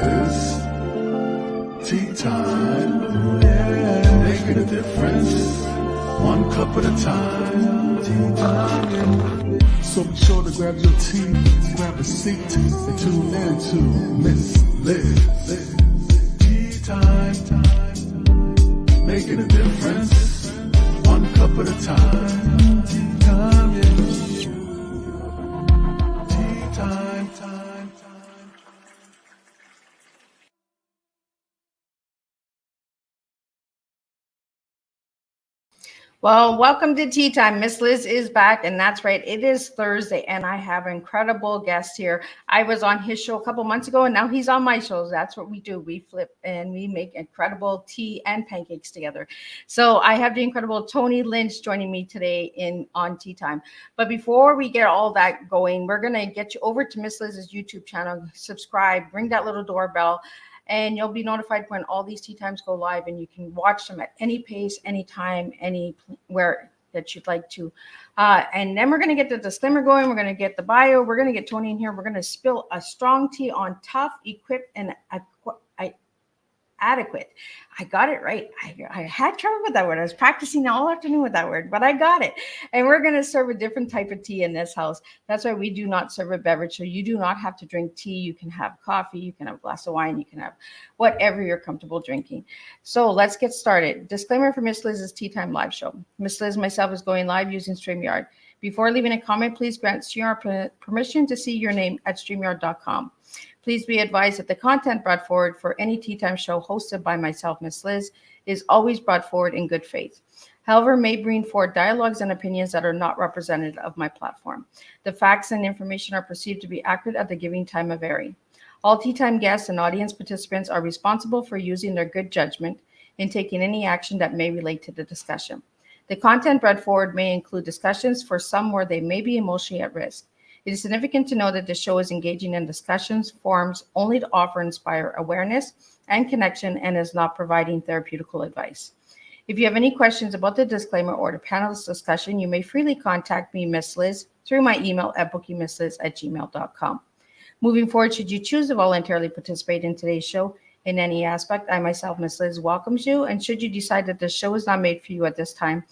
this. Tea time, yeah, making a difference. One cup at a time. Tea time. So be sure to grab your tea, grab a seat, and tune in to Miss Liz. Tea time, making a difference. One cup at a time. Tea time, yeah. Tea time, time. Well, welcome to Tea Time. Miss Liz is back, and that's right. It is Thursday, and I have an incredible guest here. I was on his show a couple months ago, and now he's on my show. That's what we do. We flip and we make incredible tea and pancakes together. So I have the incredible Tony Lynch joining me today on Tea Time. But before we get all that going, we're gonna get you over to Miss Liz's YouTube channel. Subscribe, ring that little doorbell, and you'll be notified when all these tea times go live, and you can watch them at any pace, anytime, anywhere that you'd like to. And then we're going to get the disclaimer going. We're going to get the bio. We're going to get Tony in here. We're going to spill a strong tea on tough, equipped, and adequate. I got it right. I had trouble with that word. I was practicing all afternoon with that word, but I got it. And we're going to serve a different type of tea in this house. That's why we do not serve a beverage. So you do not have to drink tea. You can have coffee. You can have a glass of wine. You can have whatever you're comfortable drinking. So let's get started. Disclaimer for Miss Liz's Tea Time live show. Miss Liz and myself is going live using StreamYard. Before leaving a comment, please grant StreamYard permission to see your name at StreamYard.com. Please be advised that the content brought forward for any Tea Time show hosted by myself, Miss Liz, is always brought forward in good faith. However, may bring forward dialogues and opinions that are not representative of my platform. The facts and information are perceived to be accurate at the giving time of airing. All Tea Time guests and audience participants are responsible for using their good judgment in taking any action that may relate to the discussion. The content brought forward may include discussions for some where they may be emotionally at risk. It is significant to know that the show is engaging in discussions, forums only to offer and inspire awareness and connection, and is not providing therapeutical advice. If you have any questions about the disclaimer or the panelist discussion, you may freely contact me, Miss Liz, through my email at bookingmissliz@gmail.com. Moving forward, should you choose to voluntarily participate in today's show in any aspect, I myself, Miss Liz, welcomes you. And should you decide that the show is not made for you at this time,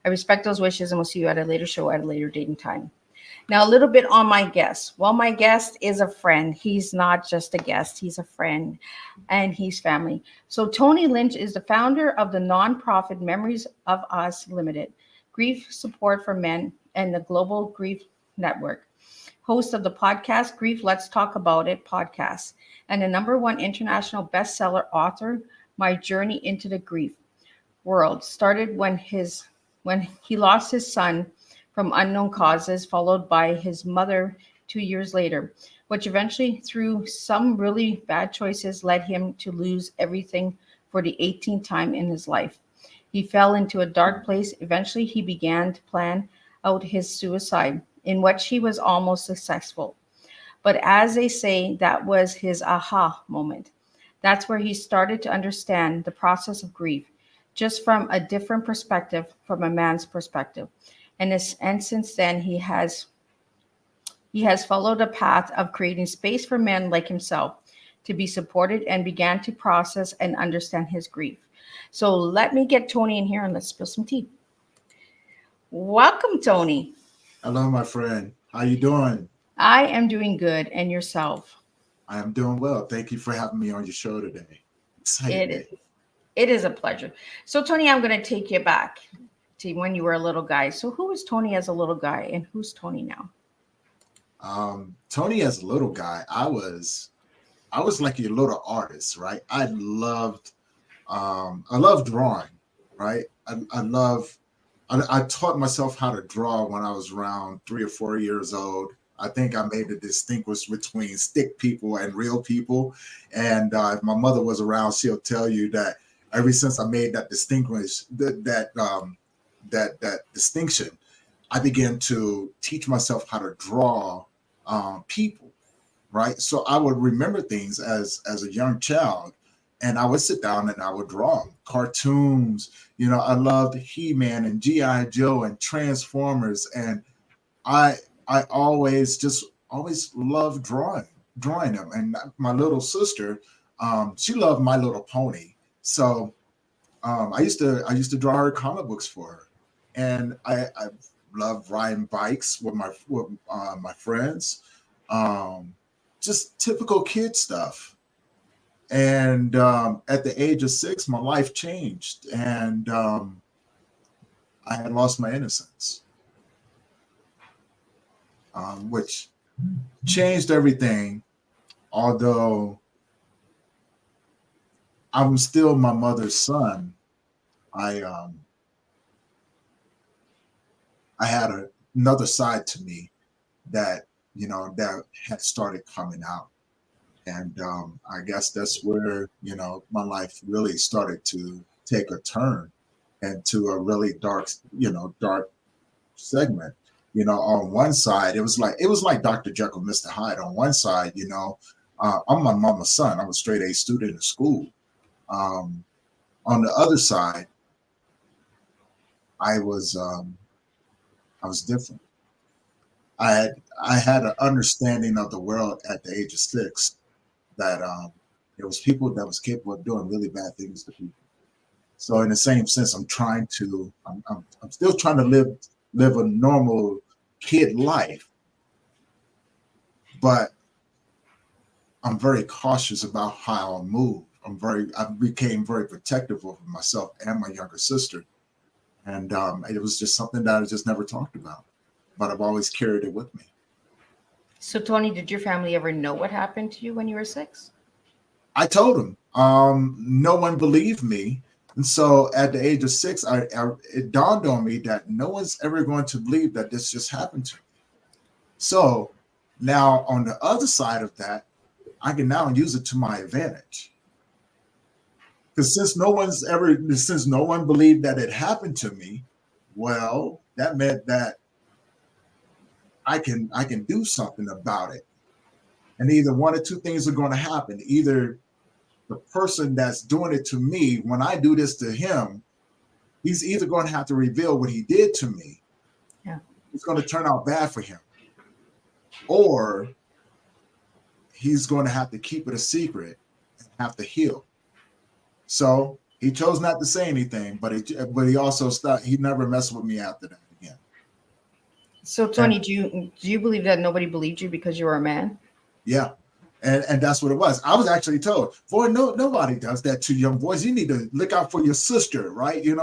I respect those wishes and will see you at a later show at a later date and time. Now, a little bit on my guest. Well, my guest is a friend. He's not just a guest. He's a friend, and he's family. So Tony Lynch is the founder of the nonprofit Memories of Us Limited, Grief Support for Men, and the Global Grief Network. Host of the podcast, Grief Let's Talk About It podcast, and the #1 international bestseller author, My Journey into the Grief World, started when he lost his son from unknown causes, followed by his mother 2 years later, which eventually, through some really bad choices, led him to lose everything for the 18th time in his life. He fell into a dark place. Eventually, he began to plan out his suicide, in which he was almost successful. But as they say, that was his aha moment. That's where he started to understand the process of grief, just from a different perspective, from a man's perspective. And since then, he has followed a path of creating space for men like himself to be supported, and began to process and understand his grief. So let me get Tony in here and let's spill some tea. Welcome, Tony. Hello, my friend. How you doing? I am doing good. And yourself? I am doing well. Thank you for having me on your show today. Excited. It is a pleasure. So, Tony, I'm going to take you back to when you were a little guy. So who was Tony as a little guy, and who's Tony now? Tony as a little guy, I was like a little artist, right? I loved drawing, right? I taught myself how to draw when I was around 3 or 4 years old. I think I made the distinguish between stick people and real people. And if my mother was around, she'll tell you that ever since I made that that distinction, I began to teach myself how to draw people, right? So I would remember things as a young child, and I would sit down and I would draw cartoons. You know, I loved He-Man and G.I. Joe and Transformers, and I always loved drawing them. And my little sister, She loved My Little Pony, so I used to draw her comic books for her, and I love riding bikes with my friends, just typical kid stuff. And at the age of 6, my life changed, and I had lost my innocence, which changed everything. Although I'm still my mother's son, I I had another side to me that that had started coming out, and I guess that's where my life really started to take a turn into a really dark segment. On one side, it was like Dr. Jekyll, Mr. Hyde. On one side, I'm my mama's son. I'm a straight A student in school. Um, on the other side, I was different. I had an understanding of the world at the age of 6 that there was people that was capable of doing really bad things to people. So in the same sense, I'm still trying to live a normal kid life, but I'm very cautious about how I move. I became very protective of myself and my younger sister, and it was just something that I just never talked about, but I've always carried it with me. So, Tony, did your family ever know what happened to you when you were 6? I told them. No one believed me, and so at the age of 6, it dawned on me that no one's ever going to believe that this just happened to me. So now on the other side of that, I can now use it to my advantage. Because since no one believed that it happened to me, well, that meant that I can do something about it. And either one or two things are going to happen. Either the person that's doing it to me, when I do this to him, he's either going to have to reveal what he did to me. Yeah. It's going to turn out bad for him. Or he's going to have to keep it a secret and have to heal. So he chose not to say anything, but he also stopped. He never messed with me after that again. So, Tony, do you believe that nobody believed you because you were a man? Yeah. And that's what it was. I was actually told, boy, nobody does that to young boys. You need to look out for your sister, right? You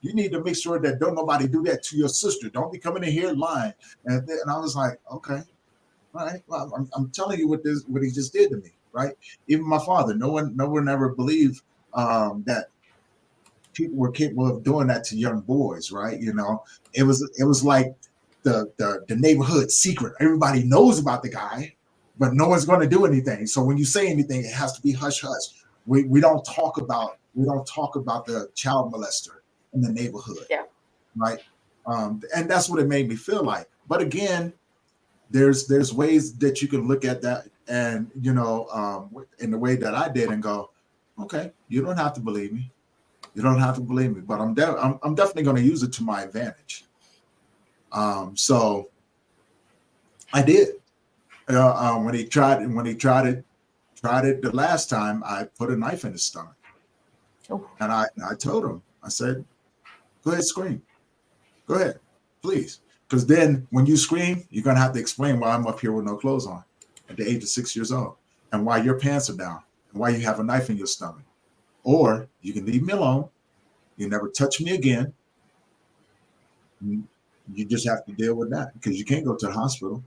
need to make sure that don't nobody do that to your sister. Don't be coming in here lying. And I was like, okay, all right. Well, I'm telling you what he just did to me, right? Even my father, no one ever believed that people were capable of doing that to young boys, right? It was like the neighborhood secret. Everybody knows about the guy, but no one's going to do anything. So when you say anything, it has to be hush hush. We don't talk about the child molester in the neighborhood, Yeah. right? And that's what it made me feel like. But again, there's ways that you can look at that, and in the way that I did, and go, okay, you don't have to believe me. You don't have to believe me, but I'm definitely going to use it to my advantage. So I did. When he tried it the last time, I put a knife in his stomach. Oh. And I told him, I said, go ahead, scream. Go ahead, please. Because then when you scream, you're going to have to explain why I'm up here with no clothes on at the age of 6 years old, and why your pants are down, and why you have a knife in your stomach. Or you can leave me alone. You never touch me again. You just have to deal with that, because you can't go to the hospital,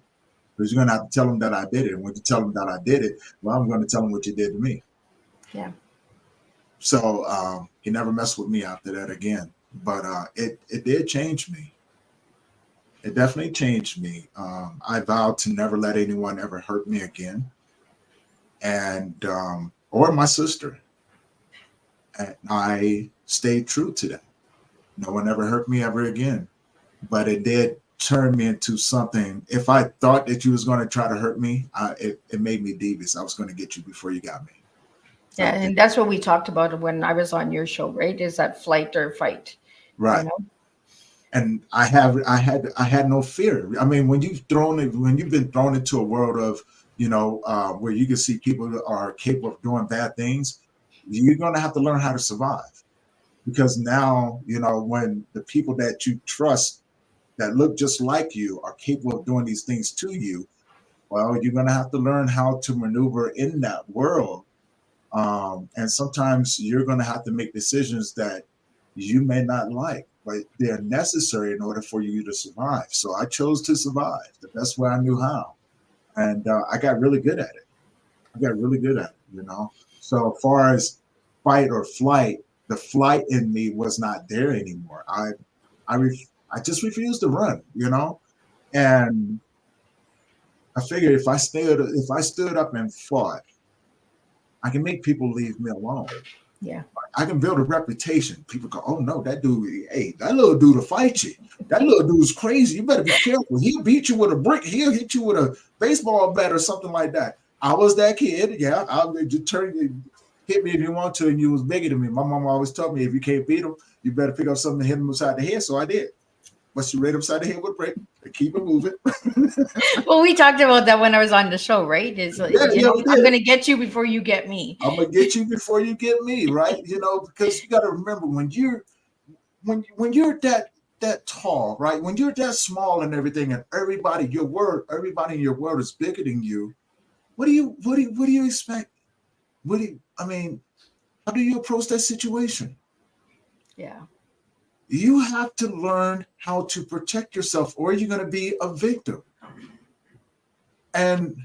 because you're going to have to tell them that I did it. And when you tell them that I did it, well, I'm going to tell them what you did to me. Yeah. So he never messed with me after that again. But it did change me. It definitely changed me. I vowed to never let anyone ever hurt me again, and or my sister. And I stayed true to that. No one ever hurt me ever again. But it did turn me into something. If I thought that you was going to try to hurt me, it made me devious. I was going to get you before you got me. Yeah, and that's what we talked about when I was on your show, right? Is that flight or fight? Right. And I had no fear. I mean, when you've been thrown into a world of where you can see people that are capable of doing bad things, you're going to have to learn how to survive. Because now, when the people that you trust that look just like you are capable of doing these things to you, well, you're going to have to learn how to maneuver in that world. And sometimes you're going to have to make decisions that you may not like, but they're necessary in order for you to survive. So I chose to survive the best way I knew how. And I got really good at it. So as far as fight or flight, the flight in me was not there anymore. I just refused to run, and I figured if I stood up and fought, I can make people leave me alone. Yeah. I can build a reputation. People go, oh no, that dude, hey, that little dude will fight you. That little dude's crazy. You better be careful. He'll beat you with a brick. He'll hit you with a baseball bat or something like that. I was that kid. Yeah, I'll just hit me if you want to, and you was bigger than me. My mom always told me if you can't beat him, you better pick up something and hit him upside the head. So I did. But you right upside the head with a brick and keep it moving. Well, we talked about that when I was on the show, right? I'm going to get you before you get me. I'm going to get you before you get me, right? Because you got to remember when you're that tall, right? When you're that small and everything, and everybody in your world is bigger than you, what do you expect? How do you approach that situation? Yeah. You have to learn how to protect yourself, or you're going to be a victim. And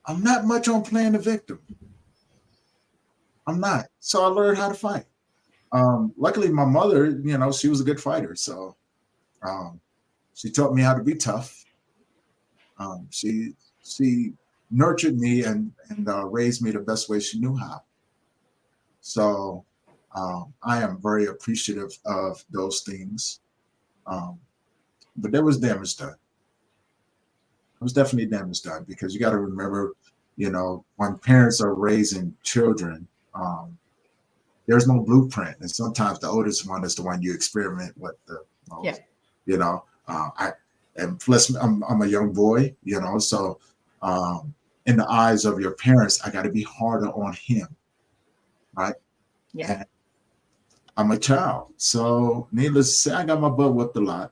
I'm not much on playing the victim. I'm not. So I learned how to fight. Luckily, my mother, she was a good fighter. So she taught me how to be tough. She nurtured me and raised me the best way she knew how. So I am very appreciative of those things. But there was damage done. There was definitely damage done, because you got to remember, when parents are raising children, there's no blueprint, and sometimes the oldest one is the one you experiment with the most. Yeah. And plus I'm a young boy, so in the eyes of your parents, I got to be harder on him, right? Yeah. And I'm a child, so needless to say, I got my butt whipped a lot.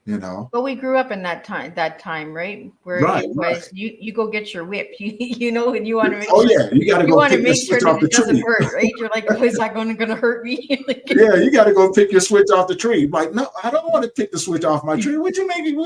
But we grew up in that time, right? Where it was you go get your whip, and you want to make sure. Yeah, you got to go pick your switch off the tree. Doesn't hurt, right? You're like, oh, is that going to hurt me? Yeah, you got to go pick your switch off the tree. Like, no, I don't want to pick the switch off my tree. What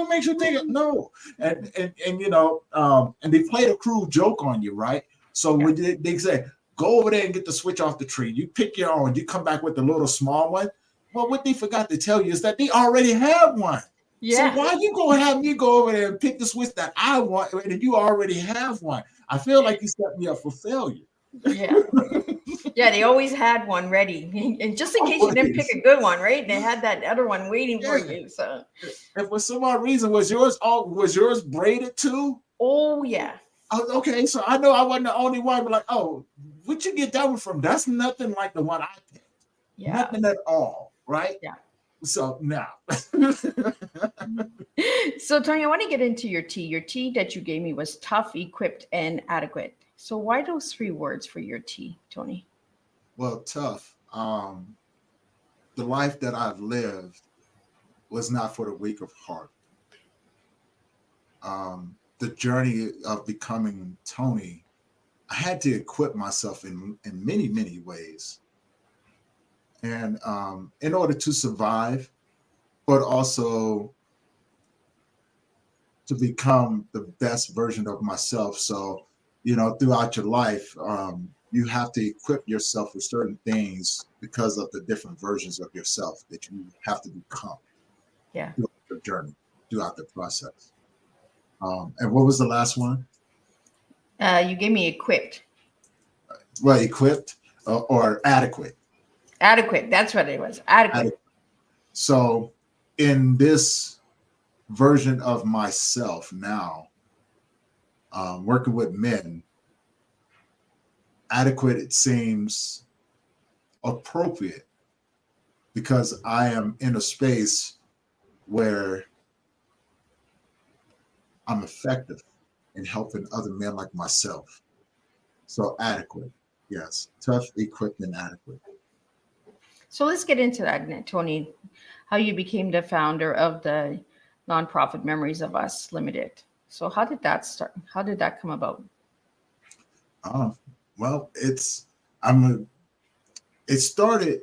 makes you think it? No, and they played a cruel joke on you, right? So when they say, go over there and get the switch off the tree, you pick your own, you come back with the little small one. Well, what they forgot to tell you is that they already have one. Yeah. So why you gonna have me go over there and pick the switch that I want and you already have one? I feel like you set me up for failure. Yeah. Yeah, they always had one ready. And just in case you didn't pick a good one, right? They had that other one waiting for you. So if for some odd reason was yours braided too? Oh yeah. Okay, so I know I wasn't the only one, but like, oh, where'd you get that one from? That's nothing like the one I picked. Yeah. Nothing at all, right? Yeah. So now. So Tony, I want to get into your tea. Your tea that you gave me was tough, equipped, and adequate. So why those 3 words for your tea, Tony? Well, tough. The life that I've lived was not for the weak of heart. The journey of becoming Tony, I had to equip myself in many, many ways. And in order to survive, but also to become the best version of myself. So, throughout your life, you have to equip yourself with certain things because of the different versions of yourself that you have to become. Yeah. Throughout the journey, throughout the process. And what was the last one? You gave me equipped. Well, equipped or adequate. Adequate. That's what it was. Adequate. So in this version of myself now, working with men, adequate, it seems appropriate because I am in a space where I'm effective. and helping other men like myself. So adequate, yes, tough, equipped, and adequate. So let's get into that, Tony. How you became the founder of the nonprofit Memories of Us Limited. So how did that start? How did that come about? Uh, well, I'm a, it started,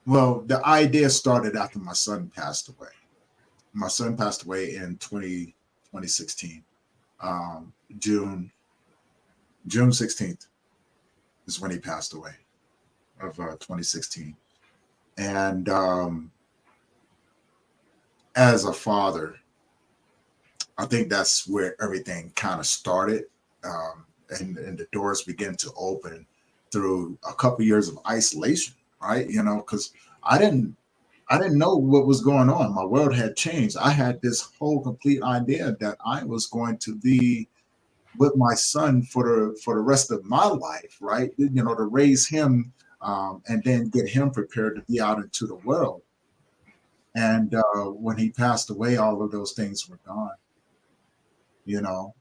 well, the idea started after my son passed away. My son passed away in 2016, um, June, June 16th is when he passed away of 2016. And as a father, I think that's where everything kind of started. And the doors began to open through a couple years of isolation, right? You know, because I didn't I didn't know what was going on. My world had changed. I had this whole complete idea that I was going to be with my son for the rest of my life, right? You know, to raise him and then get him prepared to be out into the world. And when he passed away, all of those things were gone. You know,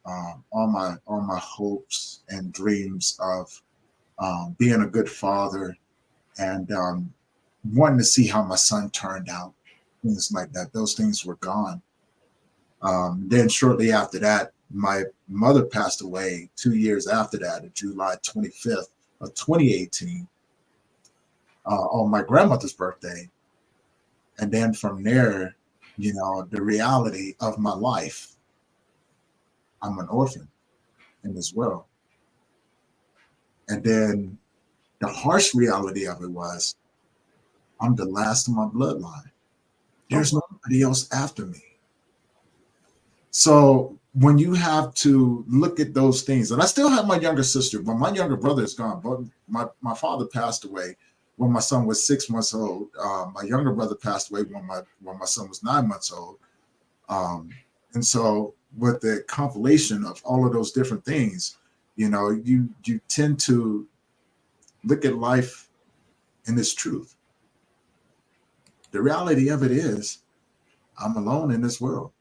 all my hopes and dreams of being a good father and wanting to see how my son turned out, things like that. Those things were gone. Then shortly after that, my mother passed away 2 years after that, on July 25th of 2018, on my grandmother's birthday. And then from there, you know, the reality of my life, I'm an orphan in this world. And then the harsh reality of it was I'm the last of my bloodline. There's nobody else after me. So when you have to look at those things, and I still have my younger sister, but my younger brother is gone. But my father passed away when my son was 6 months old. My younger brother passed away when my son was 9 months old. Um, and so with the compilation of all of those different things, you know, you tend to look at life in this truth. The reality of it is I'm alone in this world.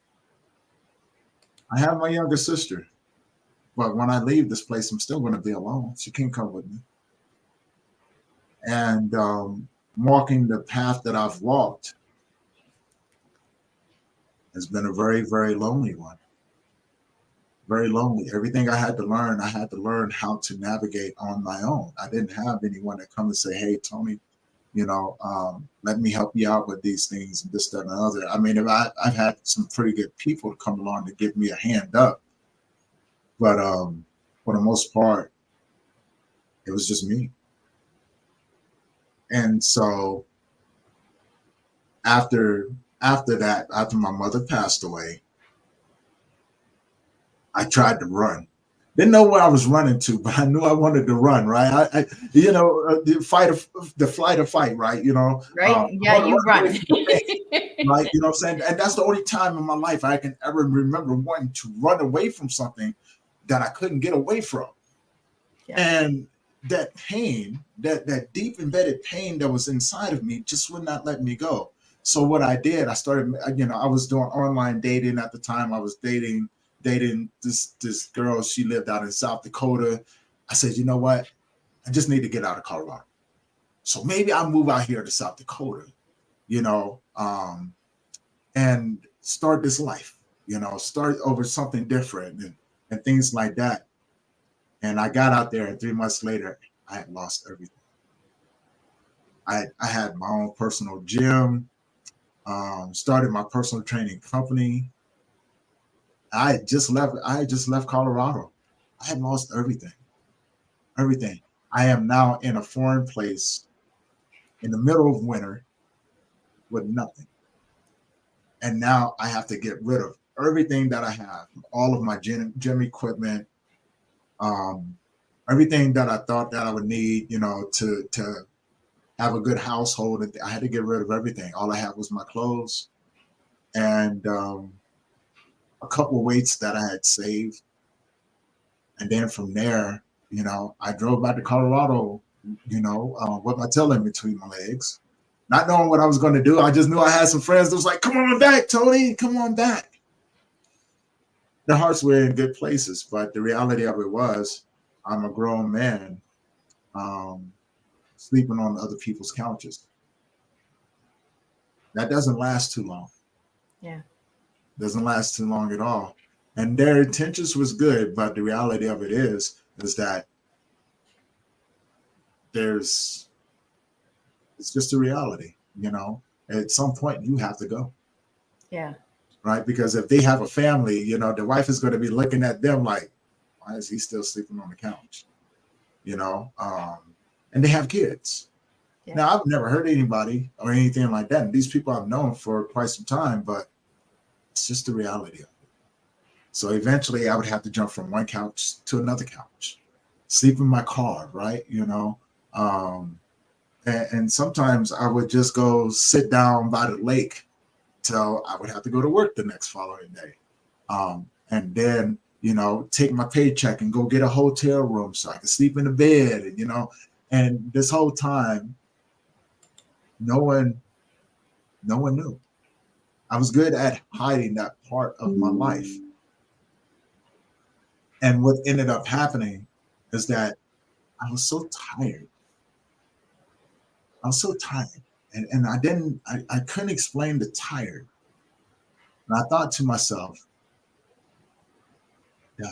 I have my younger sister, but when I leave this place, I'm still going to be alone. She can't come with me. And walking the path that I've walked has been a very, very lonely one. Very lonely. Everything I had to learn how to navigate on my own. I didn't have anyone to come and say, "Hey, Tony, you know, let me help you out with these things and this, that, and the other." I mean, I've had some pretty good people to come along to give me a hand up, but for the most part, it was just me. And so after after that, after my mother passed away, I tried to run. Didn't know where I was running to, but I knew I wanted to run. Right? You know, the flight or fight. Right? You know, Right? I Yeah, want to you run away run. from the pain. Right? You know what I'm saying? And that's the only time in my life I can ever remember wanting to run away from something that I couldn't get away from. Yeah. And that pain, that deep embedded pain that was inside of me just would not let me go. So what I did, I started, you know, I was doing online dating at the time. I was dating this girl. She lived out in South Dakota. I said, you know what? I just need to get out of Colorado. So maybe I'll move out here to South Dakota, you know, and start this life, you know, start over something different and things like that. And I got out there, and 3 months later, I had lost everything. I had my own personal gym, started my personal training company. I had just left. I had just left Colorado. I had lost everything. Everything. I am now in a foreign place in the middle of winter with nothing. And now I have to get rid of everything that I have, all of my gym equipment, um, everything that I thought that I would need, you know, to have a good household. And I had to get rid of everything. All I had was my clothes and a couple of weights that I had saved. And then from there, you know, I drove back to Colorado, you know, with my tail in between my legs, not knowing what I was going to do. I just knew I had some friends that was like, "Come on back, Tony, come on back." their hearts were in good places, but the reality of it was, I'm a grown man, um, sleeping on other people's couches. That doesn't last too long. Yeah. Doesn't last too long at all. And their intentions was good, but the reality of it is that there's it's just a reality, you know. At some point you have to go, Yeah. right? Because if they have a family, you know, the wife is going to be looking at them like, why is he still sleeping on the couch? You know, and they have kids. Yeah. Now, I've never heard anybody or anything like that. And these people I've known for quite some time, but it's just the reality of it. So eventually I would have to jump from one couch to another couch, sleep in my car, right? You know, and sometimes I would just go sit down by the lake till I would have to go to work the next following day. And then, you know, take my paycheck and go get a hotel room so I could sleep in the bed, and, you know, and this whole time, no one, no one knew. I was good at hiding that part of my life. And what ended up happening is that I was so tired. I was so tired. And I couldn't explain the tired. And I thought to myself, yeah,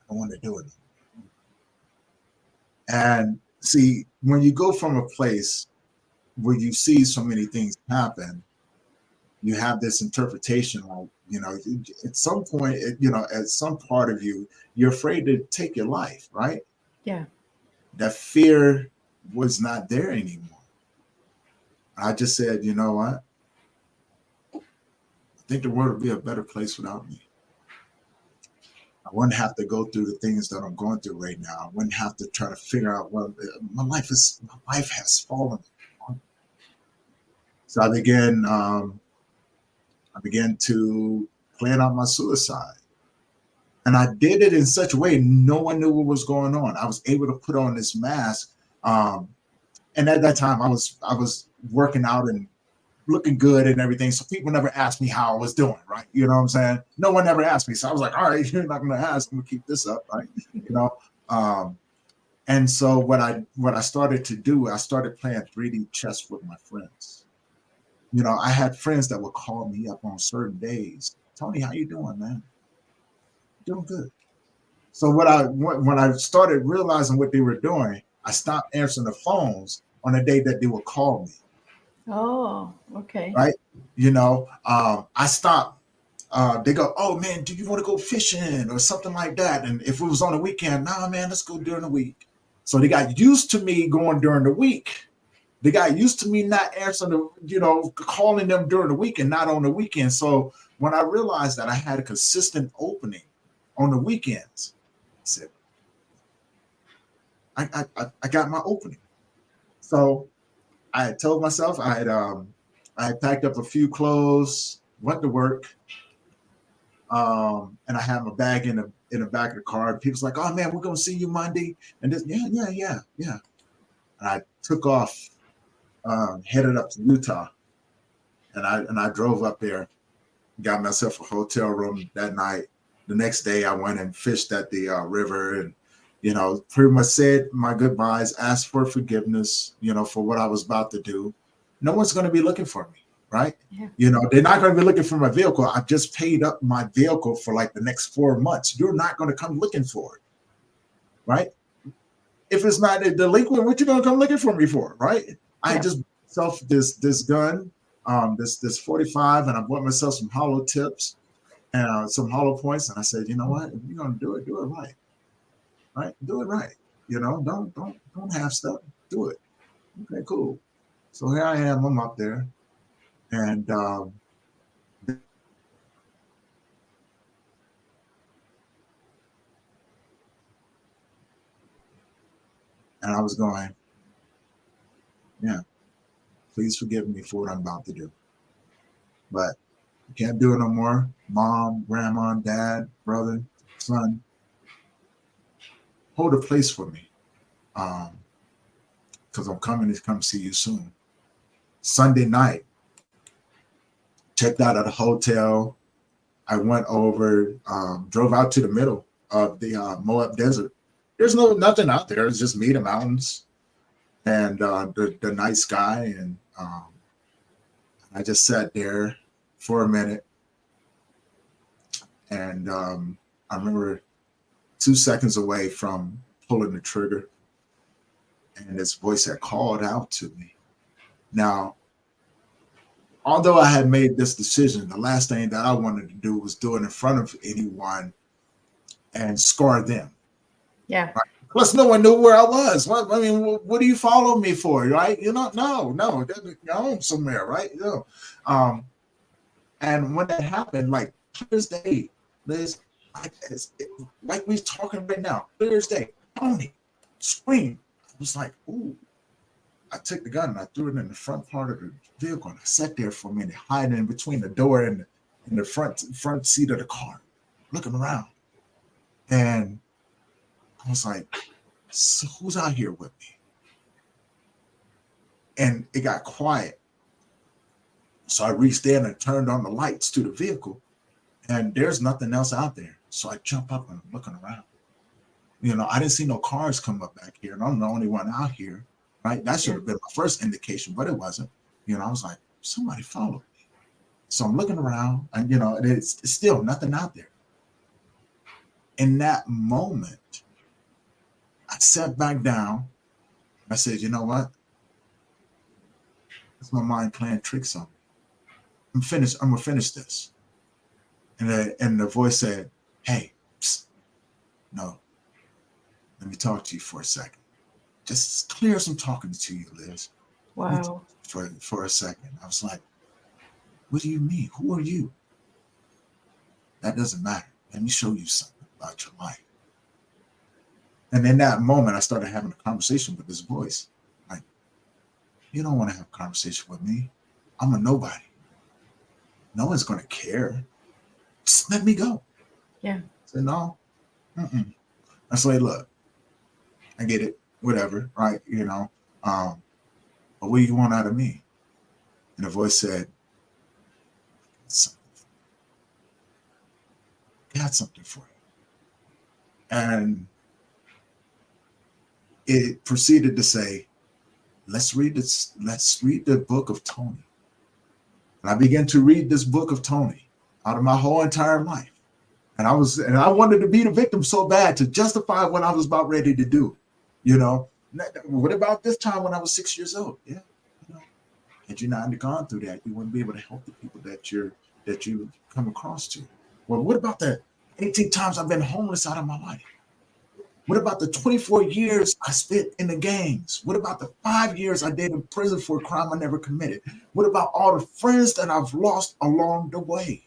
I want to do it. And see, when you go from a place where you see so many things happen, you have this interpretation of, you know, at some point, you know, at some part of you, you're afraid to take your life, right? Yeah. That fear was not there anymore. I just said, you know what? I think the world would be a better place without me. I wouldn't have to go through the things that I'm going through right now. I wouldn't have to try to figure out what my life has fallen. So I began to plan out my suicide. And I did it in such a way no one knew what was going on. I was able to put on this mask. And at that time I was working out and looking good and everything. So people never asked me how I was doing, right? You know what I'm saying? No one ever asked me. So I was like, all right, you're not gonna ask, I'm gonna keep this up, right? You know. And so what I started to do, I started playing 3D chess with my friends. You know, I had friends that would call me up on certain days. Tony, how you doing, man? Doing good. So when I started realizing what they were doing, I stopped answering the phones on the day that they would call me. Oh, okay. Right? You know, I stopped. They go, oh man, do you want to go fishing or something like that? And if it was on the weekend, nah, man, let's go during the week. So they got used to me going during the week. They got used to me not answering the, you know, calling them during the week and not on the weekend. So when I realized that I had a consistent opening on the weekends, I said, I got my opening. So I had told myself I had packed up a few clothes, went to work, and I had my bag in the back of the car. People's like, "Oh man, we're gonna see you Monday," and this, yeah. And I took off, headed up to Utah, and I drove up there, got myself a hotel room that night. The next day, I went and fished at the river, and you know, pretty much said my goodbyes, asked for forgiveness, you know, for what I was about to do. No one's going to be looking for me, right? Yeah. You know, they're not going to be looking for my vehicle. I just paid up my vehicle for like the next 4 months. You're not going to come looking for it, right? If it's not a delinquent, what you going to come looking for me for, right? Yeah. I just self this gun, this 45, and I bought myself some hollow tips and some hollow points, and I said, you know what? If you're going to do it right. Right, do it right. You know, don't half step. Do it. Okay, cool. So here I am. I'm up there, and I was going, yeah. Please forgive me for what I'm about to do, but I can't do it no more. Mom, grandma, dad, brother, son, hold a place for me, because I'm coming to come see you soon. Sunday night, checked out at a hotel. I went over, drove out to the middle of the Moab Desert. There's nothing out there. It's just me, the mountains, and the night sky. And I just sat there for a minute. And I remember 2 seconds away from pulling the trigger, and this voice had called out to me. Now, although I had made this decision, the last thing that I wanted to do was do it in front of anyone and scar them. Yeah. Right? Plus, no one knew where I was. What do you follow me for, right? No, you're home somewhere, right? And when that happened, like clear as day, Liz, like we're talking right now, clear as day, Tony, scream. I was like, ooh. I took the gun and I threw it in the front part of the vehicle, and I sat there for a minute, hiding in between the door and the front seat of the car, looking around. And I was like, so who's out here with me? And it got quiet. So I reached in and turned on the lights to the vehicle, and there's nothing else out there. So I jump up and I'm looking around. I didn't see no cars come up back here, and I'm the only one out here. Right, that should have been my first indication, but it wasn't. I was like, somebody followed me. So I'm looking around, and it's still nothing out there. In that moment, I sat back down. I said, you know what? It's my mind playing tricks on me. I'm finished. I'm gonna finish this. And the voice said, hey, psst, no, let me talk to you for a second. Just clear some talking to you, Liz. Wow. For a second. I was like, what do you mean? Who are you? That doesn't matter. Let me show you something about your life. And in that moment, I started having a conversation with this voice. Like, you don't want to have a conversation with me. I'm a nobody. No one's going to care. Just let me go. Yeah. I said, no. I said, look, I get it. Whatever, right? But what do you want out of me? And the voice said, got something for you. And it proceeded to say, let's read the book of Tony. And I began to read this book of Tony out of my whole entire life. And I wanted to be the victim so bad to justify what I was about ready to do. What about this time when I was 6 years old? Yeah. Had you not gone through that, you wouldn't be able to help the people that you come across to. Well, what about the 18 times I've been homeless out of my life? What about the 24 years I spent in the gangs? What about the 5 years I did in prison for a crime I never committed? What about all the friends that I've lost along the way?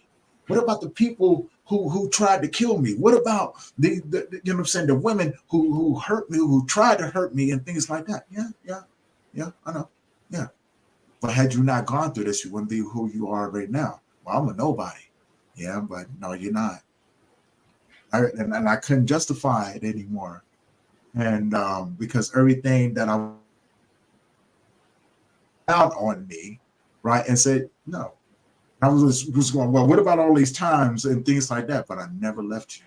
What about the people who tried to kill me? What about the the women who hurt me, who tried to hurt me and things like that? Yeah, I know. Yeah. But had you not gone through this, you wouldn't be who you are right now. Well, I'm a nobody. Yeah, but no, you're not. And I couldn't justify it anymore. And because everything that I found on me, right, and said, no. I was going, well, what about all these times and things like that? But I never left you.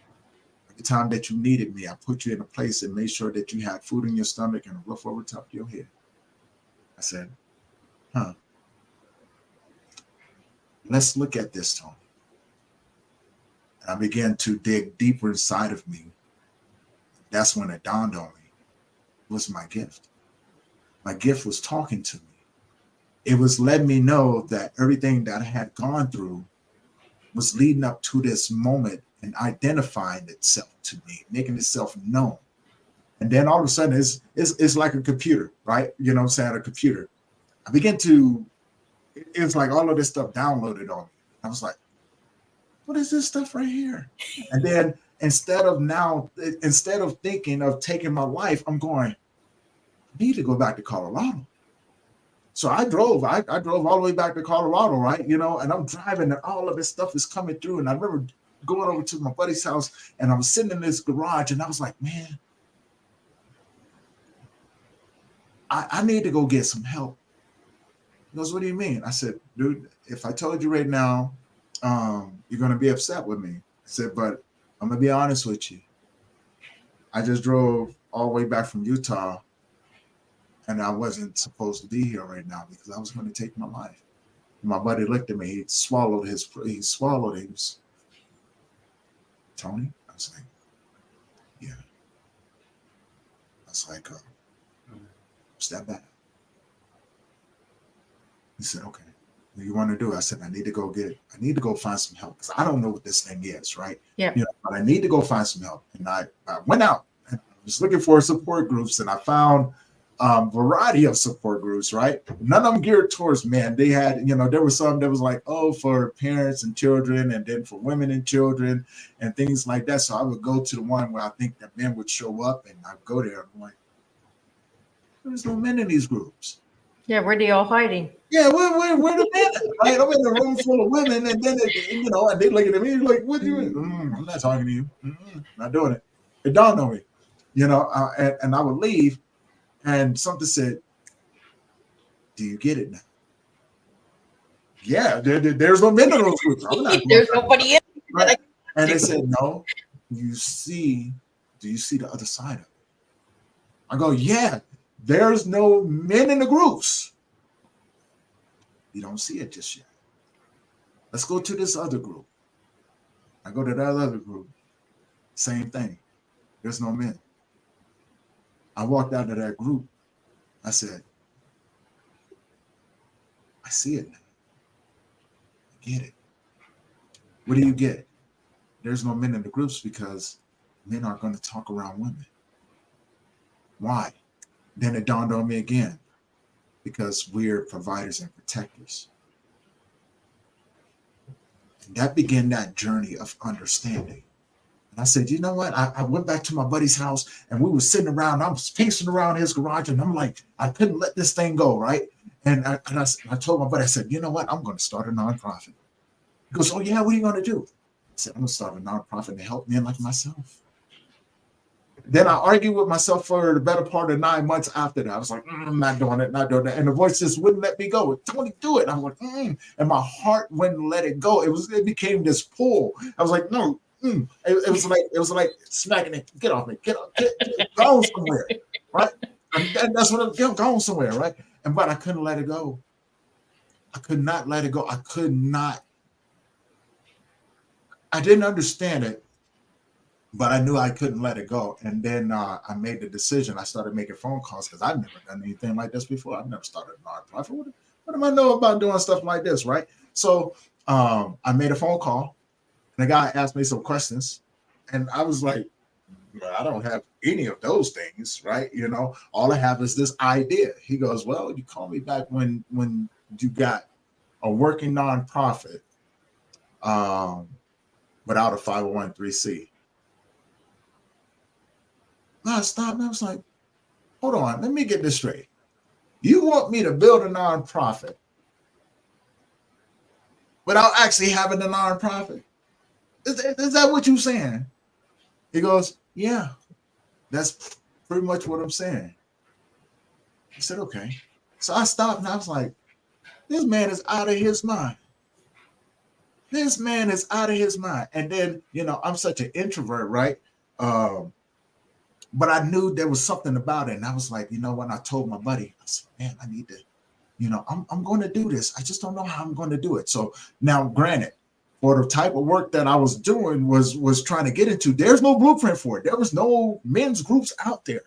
The time that you needed me, I put you in a place and made sure that you had food in your stomach and a roof over top of your head. I said, let's look at this, Tony. And I began to dig deeper inside of me. That's when it dawned on me. It was my gift. My gift was talking to me. It was letting me know that everything that I had gone through was leading up to this moment and identifying itself to me, making itself known. And then all of a sudden, it's like a computer, right? You know what I'm saying? A computer. I began to, it's like all of this stuff downloaded on me. I was like, what is this stuff right here? And then instead of thinking of taking my life, I'm going, I need to go back to Colorado. So I drove all the way back to Colorado, right? And I'm driving and all of this stuff is coming through. And I remember going over to my buddy's house and I was sitting in this garage and I was like, man, I need to go get some help. He goes, what do you mean? I said, dude, if I told you right now, you're going to be upset with me. I said, but I'm going to be honest with you. I just drove all the way back from Utah, and I wasn't supposed to be here right now because I was going to take my life. My buddy looked at me. He swallowed. He was, Tony? I was like, yeah. I was like, step back. He said, okay. What do you want to do? I said, I need to go find some help because I don't know what this thing is, right? Yeah. But I need to go find some help. And I went out and I was looking for support groups, and I found variety of support groups, right? None of them geared towards men. They had, there was some that was like, oh, for parents and children, and then for women and children and things like that. So I would go to the one where I think that men would show up, and I'd go there. I'm like, there's no men in these groups. Yeah, where are they all hiding? Yeah, where the men? Right? I'm in a room full of women, and then and they looking at me like, "What do you mean? I'm not talking to you. Not doing it." It dawned on me, and I would leave, and something said, "Do you get it now?" Yeah, there's no men in those groups. There's nobody in. Right? And they said, "No. Do you see the other side of it?" I go, "Yeah. There's no men in the groups. You don't see it just yet. Let's go to this other group." I go to that other group. Same thing. There's no men. I walked out of that group. I said, I see it now. I get it. What do you get? There's no men in the groups because men aren't going to talk around women. Why? Then it dawned on me again, because we're providers and protectors. And that began that journey of understanding. And I said, you know what? I went back to my buddy's house, and we were sitting around. I was pacing around his garage, and I'm like, I couldn't let this thing go, right? And I told my buddy, I said, you know what? I'm going to start a nonprofit. He goes, oh, yeah, what are you going to do? I said, I'm going to start a nonprofit to help men like myself. Then I argued with myself for the better part of 9 months after that. I was like, I'm not doing it. And the voice just wouldn't let me go. Tony, do it. And I was like, and my heart wouldn't let it go. It became this pull. I was like, no. It was like smacking it. Get off me. Get go somewhere. Right? And that's what I'm going somewhere, right? But I couldn't let it go. I could not let it go. I didn't understand it. But I knew I couldn't let it go. And then I made the decision. I started making phone calls because I've never done anything like this before. I've never started a nonprofit. What do I know about doing stuff like this, right? So I made a phone call, and the guy asked me some questions. And I was like, well, I don't have any of those things, right? All I have is this idea. He goes, well, you call me back when you got a working nonprofit without a 501(c)(3). I stopped and I was like, hold on, let me get this straight. You want me to build a nonprofit without actually having a nonprofit? Is that what you're saying? He goes, yeah, that's pretty much what I'm saying. I said, okay. So I stopped and I was like, this man is out of his mind. This man is out of his mind. And then, I'm such an introvert, right? But I knew there was something about it. And I was like, when I told my buddy, I said, man, I need to, I'm going to do this. I just don't know how I'm going to do it. So now, granted, for the type of work that I was doing was trying to get into, there's no blueprint for it. There was no men's groups out there.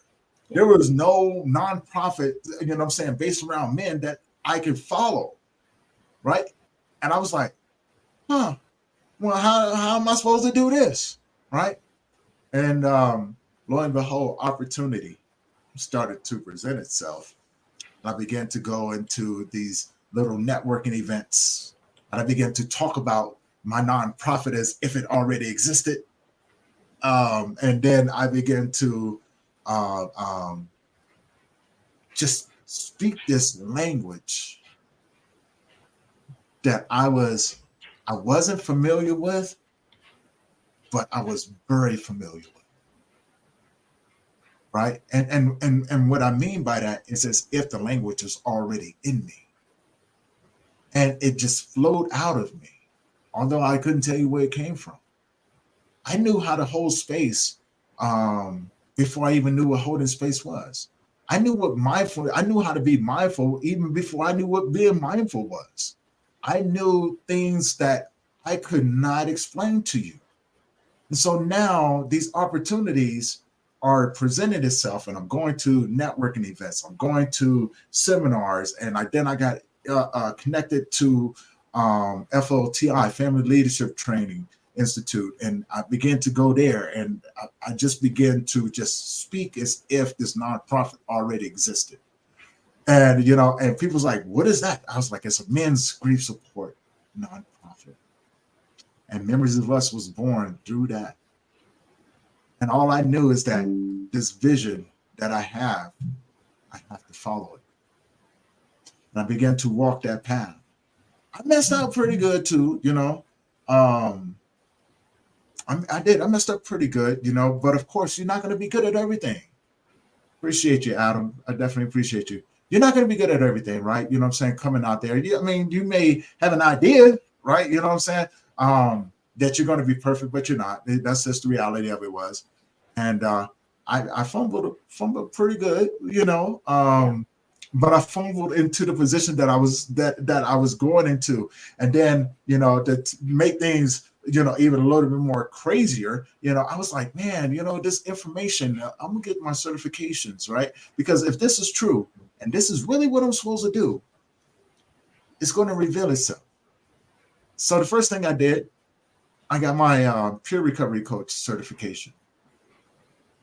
There was no nonprofit, based around men that I could follow. Right. And I was like, well, how am I supposed to do this? Right. And, lo and behold, opportunity started to present itself. I began to go into these little networking events. And I began to talk about my nonprofit as if it already existed. And then I began to just speak this language that I wasn't familiar with, but I was very familiar with. Right. And what I mean by that is as if the language is already in me. And it just flowed out of me. although I couldn't tell you where it came from. I knew how to hold space before I even knew what holding space was. I knew what mindful, I knew how to be mindful even before I knew what being mindful was. I knew things that I could not explain to you. And so now these opportunities are presenting itself, and I'm going to networking events, I'm going to seminars, and then I got connected to FLTI, Family Leadership Training Institute, and I began to go there, and I just began to just speak as if this nonprofit already existed. And and people's like, "What is that?" I was like, "It's a men's grief support nonprofit." And Memories of Us was born through that. And all I knew is that this vision that I have to follow it. And I began to walk that path. I messed up pretty good too, I did. I messed up pretty good, but of course, you're not going to be good at everything. Appreciate you, Adam. I definitely appreciate you. You're not going to be good at everything, right? You know what I'm saying? Coming out there. You may have an idea, right? You know what I'm saying? That you're going to be perfect, but you're not. That's just the reality of it was. And I fumbled pretty good, but I fumbled into the position that I was going into. And then, to make things, even a little bit more crazier, I was like, man, this information, I'm gonna get my certifications, right? Because if this is true, and this is really what I'm supposed to do, it's going to reveal itself. So the first thing I did, I got my peer recovery coach certification.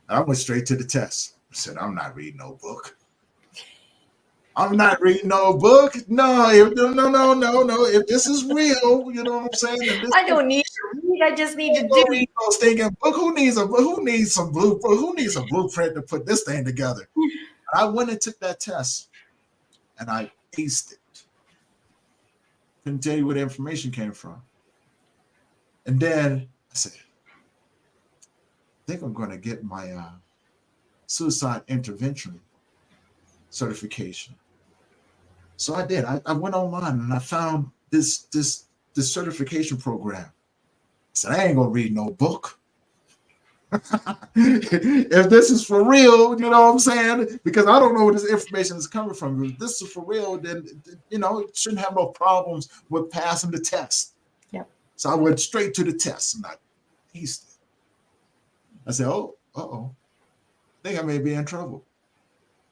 I went straight to the test. I said, I'm not reading no book. I'm not reading no book. No. If this is real, you know what I'm saying? I don't need to read. I just need to do. Don't read no stinking book. Who needs some blueprint? Who needs a blueprint to put this thing together? I went and took that test, and I aced it. Couldn't tell you where the information came from. And then I said, I think I'm going to get my suicide intervention certification. So I did. I went online and I found this certification program. I said, I ain't gonna read no book. If this is for real, you know what I'm saying? Because I don't know where this information is coming from. If this is for real, then it shouldn't have no problems with passing the test. Yep. So I went straight to the test and I aced it. I said, I think I may be in trouble.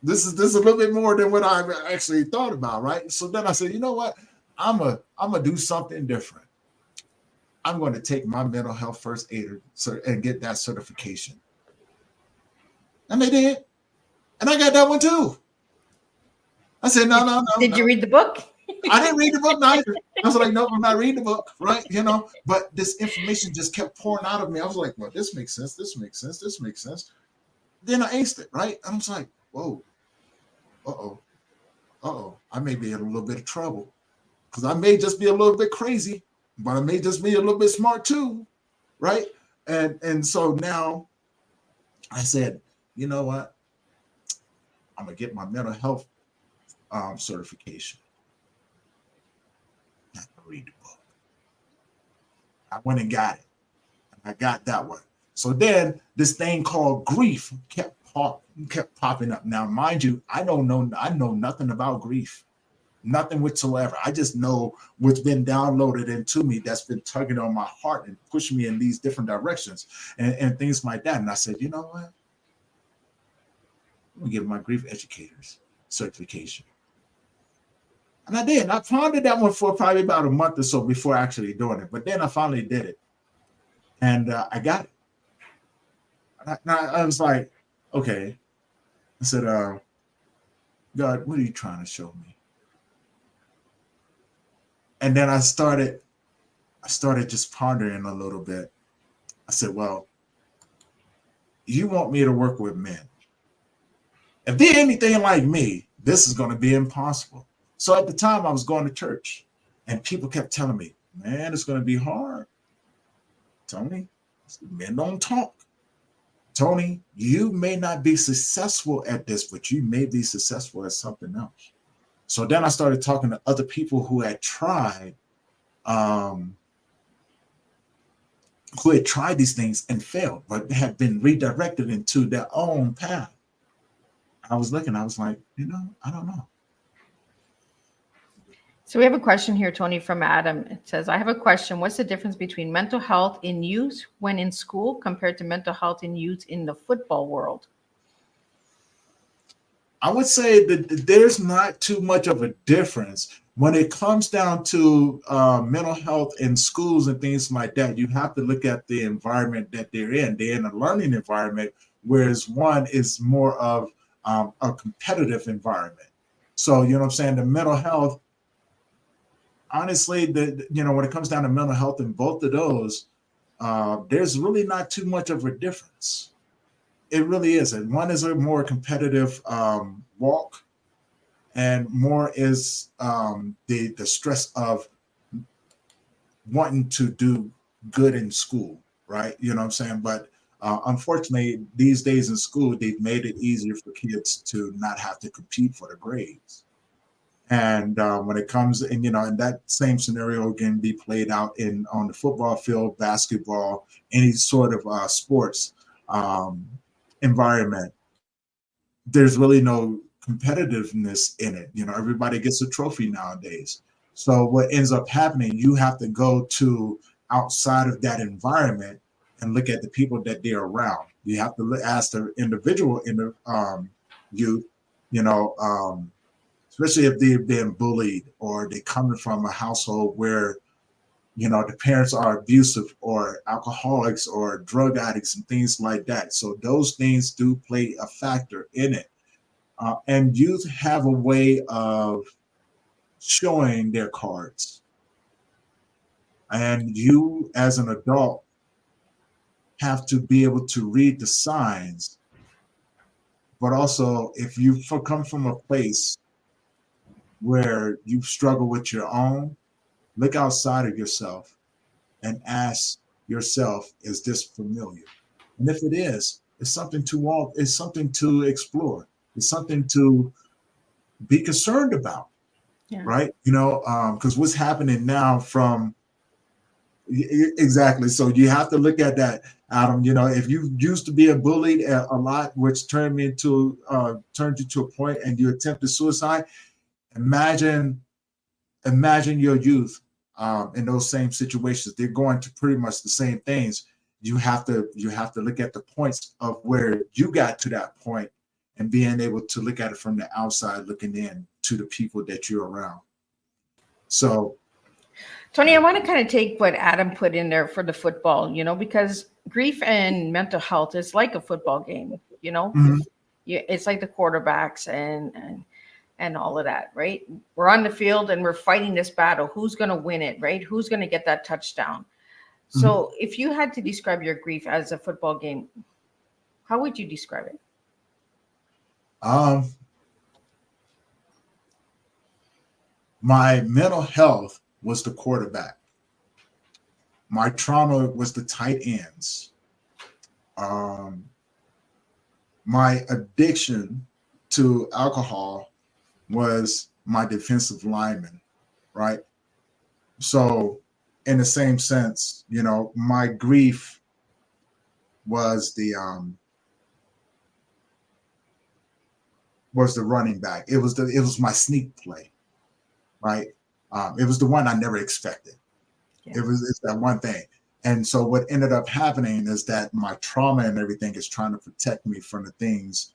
This is a little bit more than what I actually thought about, right? So then I said, you know what? I'm a do something different. I'm going to take my mental health first aider and get that certification. And they did. And I got that one too. I said, no. Did you read the book? I didn't read the book neither. I was like, no, I'm not reading the book, right? But this information just kept pouring out of me. I was like, well, this makes sense. This makes sense. This makes sense. Then I aced it, right? I was like, whoa. I may be in a little bit of trouble because I may just be a little bit crazy, but I may just be a little bit smart too, right? And so now I said, you know what? I'm gonna get my mental health certification. Not gonna read the book. I went and got it. I got that one. So then this thing called grief kept popping up. Now, mind you, I know nothing about grief, nothing whatsoever. I just know what's been downloaded into me that's been tugging on my heart and pushing me in these different directions and things like that. And I said, you know what? I'm gonna give my grief educators certification. And I did. I pondered that one for probably about a month or so before actually doing it. But then I finally did it. And I got it. And I was like, okay. I said, God, what are you trying to show me? And then I started just pondering a little bit. I said, well, you want me to work with men. If they're anything like me, this is going to be impossible. So at the time I was going to church and people kept telling me, man, it's going to be hard. Tony, men don't talk. Tony, you may not be successful at this, but you may be successful at something else. So then I started talking to other people who had tried who had tried these things and failed, but had been redirected into their own path. I was looking, I was like, I don't know. So we have a question here, Tony, from Adam. It says, I have a question. What's the difference between mental health in youth when in school compared to mental health in youth in the football world? I would say that there's not too much of a difference when it comes down to mental health in schools and things like that. You have to look at the environment that they're in. They're in a learning environment, whereas one is more of a competitive environment. So, you know what I'm saying? The mental health, honestly, when it comes down to mental health in both of those, there's really not too much of a difference. It really isn't. One is a more competitive walk, and more is the stress of wanting to do good in school, right? You know what I'm saying? But unfortunately, these days in school, they've made it easier for kids to not have to compete for the grades. And when it comes, and and that same scenario can be played out on the football field, basketball, any sort of sports environment. There's really no competitiveness in it. Everybody gets a trophy nowadays. So what ends up happening, you have to go to outside of that environment and look at the people that they're around. You have to ask the individual in the youth, especially if they've been bullied or they coming from a household where the parents are abusive or alcoholics or drug addicts and things like that. So those things do play a factor in it. And youth have a way of showing their cards. And you, as an adult, have to be able to read the signs. But also, if you come from a place where you struggle with your own, look outside of yourself and ask yourself, is this familiar? And if it is, it's something to explore. It's something to be concerned about, right? Because what's happening now exactly. So you have to look at that, Adam. If you used to be bullied a lot, which turned you to a point and you attempted suicide, imagine your youth in those same situations. They're going to pretty much the same things. You have to look at the points of where you got to that point and being able to look at it from the outside, looking in to the people that you're around. So, Tony, I want to kind of take what Adam put in there for the football, because grief and mental health is like a football game, mm-hmm. It's like the quarterbacks and all of that, right? We're on the field and we're fighting this battle. Who's going to win it, right? Who's going to get that touchdown? So if you had to describe your grief as a football game, how would you describe it? My mental health was the quarterback. My trauma was the tight ends. My addiction to alcohol was my defensive lineman, right? So in the same sense, my grief was the running back. It was my sneak play, right? It was the one I never expected. Yeah. It's that one thing. And so what ended up happening is that my trauma and everything is trying to protect me from the things,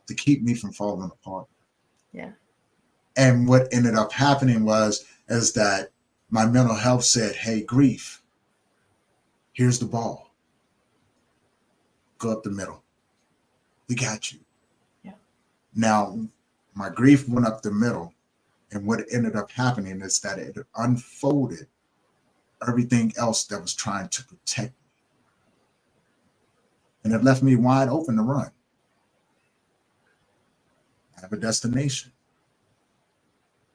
to keep me from falling apart. Yeah. And what ended up happening is that my mental health said, hey, grief, here's the ball. Go up the middle. We got you. Yeah. Now, my grief went up the middle. And what ended up happening is that it unfolded everything else that was trying to protect me. And it left me wide open to run. I have a destination.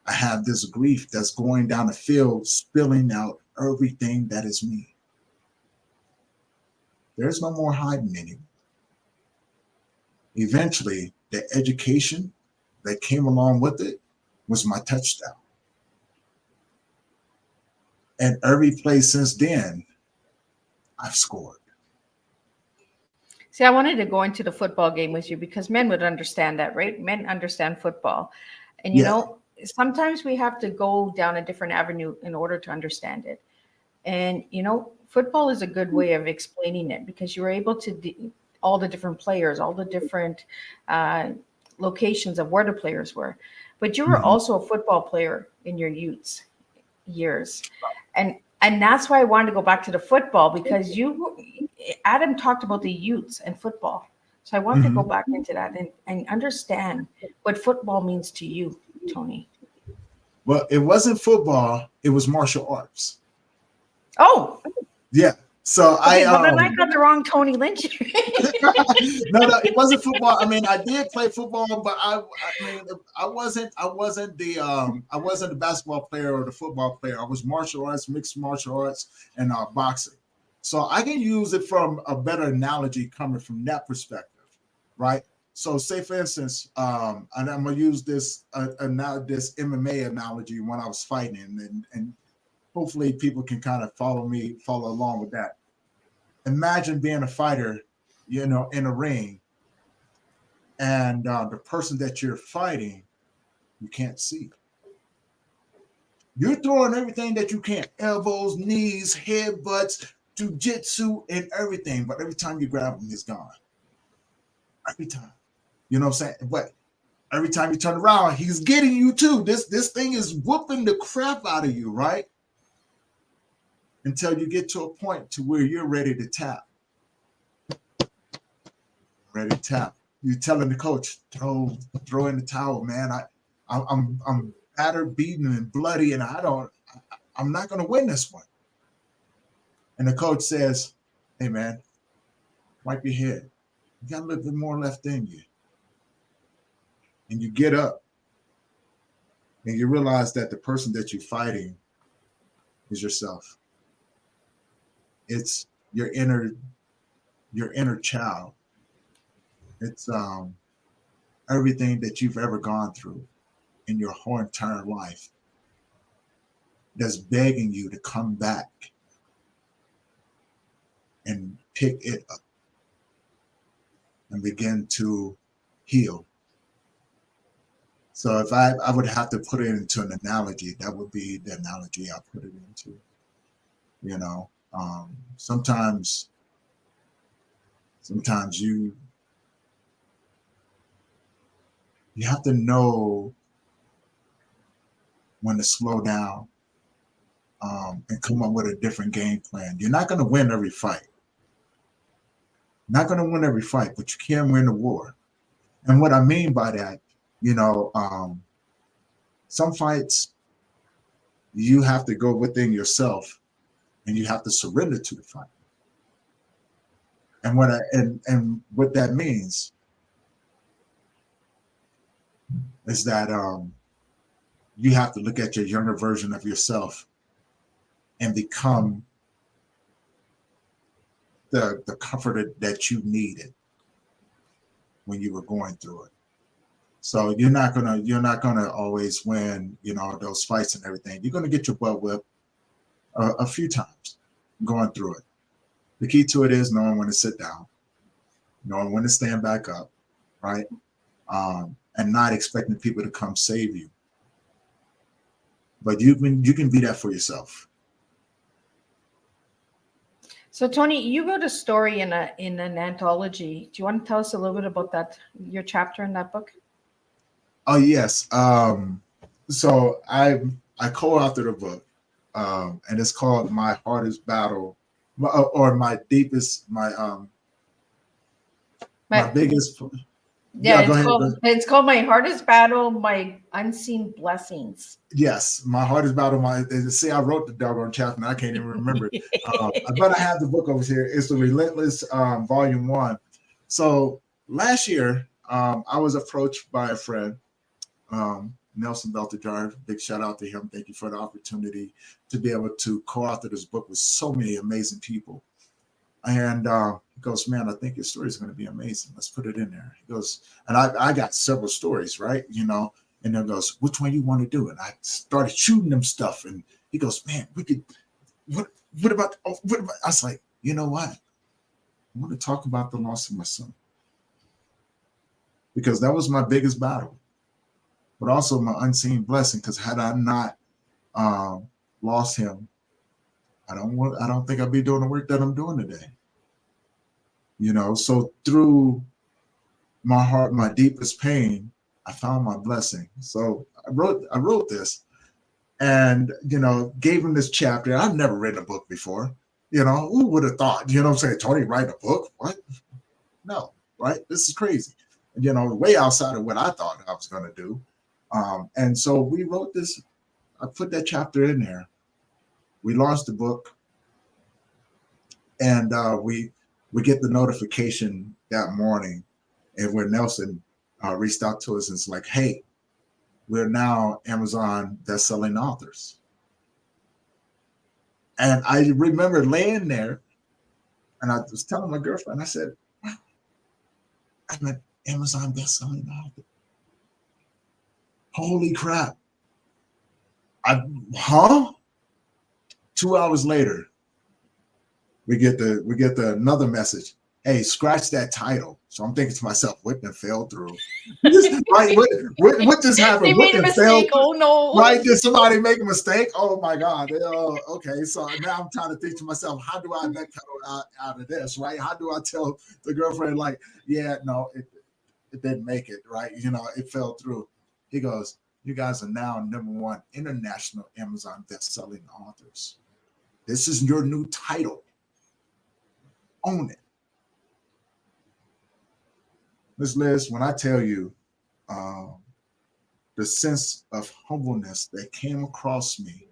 I have this grief that's going down the field, spilling out everything that is me. There's no more hiding anymore. Eventually, the education that came along with it was my touchdown. And every play since then I've scored. See, I wanted to go into the football game with you because men would understand that, right? Men understand football. And, Yeah. sometimes we have to go down a different avenue in order to understand it. And, football is a good way of explaining it because you were able to all the different players, all the different locations of where the players were. But you were Mhm. also a football player in your youth years. And that's why I wanted to go back to the football because Adam talked about the youths and football. So I wanted to go Mhm. back into that and understand what football means to you, Tony. Well, it wasn't football, it was martial arts. Oh, Yeah. So okay. Well, then I got the wrong Tony Lynch. no, it wasn't football. I mean, I did play football, but I mean, I wasn't the basketball player or the football player. I was martial arts, mixed martial arts, and boxing. So I can use it from a better analogy coming from that perspective, right? So, say for instance, and I'm gonna use this now this MMA analogy when I was fighting, and hopefully people can kind of follow along with that. Imagine being a fighter, in a ring, and the person that you're fighting, you can't see. You're throwing everything that you can, elbows, knees, headbutts, jujitsu, and everything. But every time you grab him, he's gone. Every time. You know what I'm saying? But every time you turn around, he's getting you too. This thing is whooping the crap out of you, right? Until you get to a point to where you're ready to tap. Ready to tap. You're telling the coach, throw in the towel, man. I'm battered, beaten, and bloody, and I'm not gonna win this one. And the coach says, hey man, wipe your head. You got a little bit more left in you. And you get up and you realize that the person that you're fighting is yourself. It's your inner child. It's everything that you've ever gone through in your whole entire life that's begging you to come back and pick it up and begin to heal. So if I would have to put it into an analogy, that would be the analogy I put it into. Sometimes you have to know when to slow down, and come up with a different game plan. You're not going to win every fight. Not going to win every fight, but you can win the war. And what I mean by that, some fights you have to go within yourself and you have to surrender to the fight. And what that means is that you have to look at your younger version of yourself and become the comforter that you needed when you were going through it. So you're not gonna always win, those fights and everything. You're gonna get your butt whipped a few times going through it. The key to it is knowing when to sit down, knowing when to stand back up, right? And not expecting people to come save you. But you can be that for yourself. So Tony, you wrote a story in an anthology. Do you want to tell us a little bit about that, your chapter in that book? Oh yes. So I co-authored a book, and it's called My Hardest Battle, or My Deepest, my biggest. Yeah, Go ahead. it's called My Hardest Battle, My Unseen Blessings. Yes, My Hardest Battle. See, I wrote the doggone chapter, and I can't even remember it. But I have the book over here. It's the Relentless, Volume 1. So last year, I was approached by a friend, Nelson Beltajar. Big shout out to him. Thank you for the opportunity to be able to co-author this book with so many amazing people. And he goes, man, I think your story is going to be amazing. Let's put it in there. He goes, and I got several stories, right? And then goes, which one you want to do? And I started shooting them stuff. And he goes, man, we could, what about, I was like, you know what? I want to talk about the loss of my son, because that was my biggest battle, but also my unseen blessing. Because had I not lost him, I don't think I'd be doing the work that I'm doing today. You know, so through my heart, my deepest pain, I found my blessing. So I wrote this, and gave him this chapter. I've never written a book before. Who would have thought? You know what I'm saying? Tony write a book? What? No, right? This is crazy. Way outside of what I thought I was going to do. And so we wrote this. I put that chapter in there. We launched the book, and we get the notification that morning, and where Nelson reached out to us and it's like, hey, we're now Amazon best-selling authors. And I remember laying there, and I was telling my girlfriend, I said, wow, I'm an Amazon best-selling author. Holy crap. Huh? 2 hours later, we get the another message. Hey, scratch that title. So I'm thinking to myself, what then fell through? Right? What just happened? They made a mistake. Oh no. Right? Did somebody make a mistake? Oh my God. Okay. So now I'm trying to think to myself, how do I backpedal out of this? Right? How do I tell the girlfriend, like, yeah, no, it didn't make it, right? It fell through. He goes, you guys are now #1 international Amazon best-selling authors. This is your new title. Own it. Ms. Liz, when I tell you the sense of humbleness that came across me,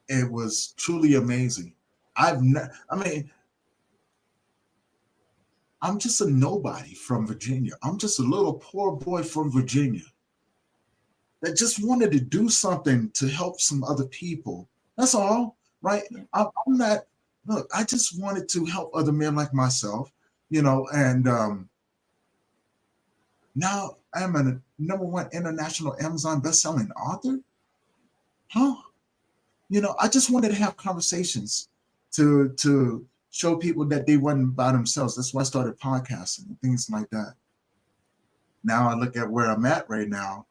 it was truly amazing. I'm just a nobody from Virginia. I'm just a little poor boy from Virginia that just wanted to do something to help some other people. That's all, right? I'm not, look, I just wanted to help other men like myself, and now I'm a #1 international Amazon best-selling author. Huh? I just wanted to have conversations to show people that they weren't by themselves. That's why I started podcasting and things like that. Now I look at where I'm at right now,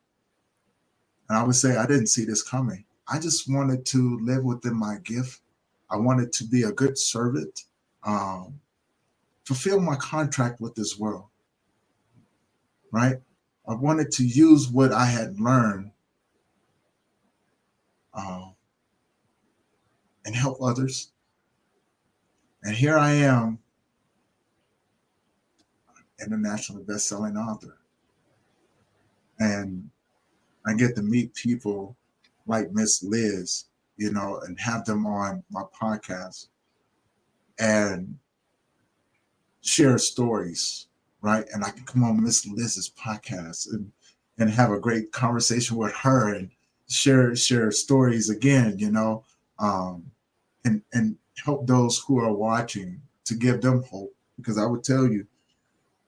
and I would say I didn't see this coming. I just wanted to live within my gift. I wanted to be a good servant, fulfill my contract with this world, right? I wanted to use what I had learned and help others. And here I am, international best-selling author. And I get to meet people like Miss Liz, and have them on my podcast and share stories, right? And I can come on Miss Liz's podcast and have a great conversation with her and share stories again, and help those who are watching, to give them hope. Because I would tell you,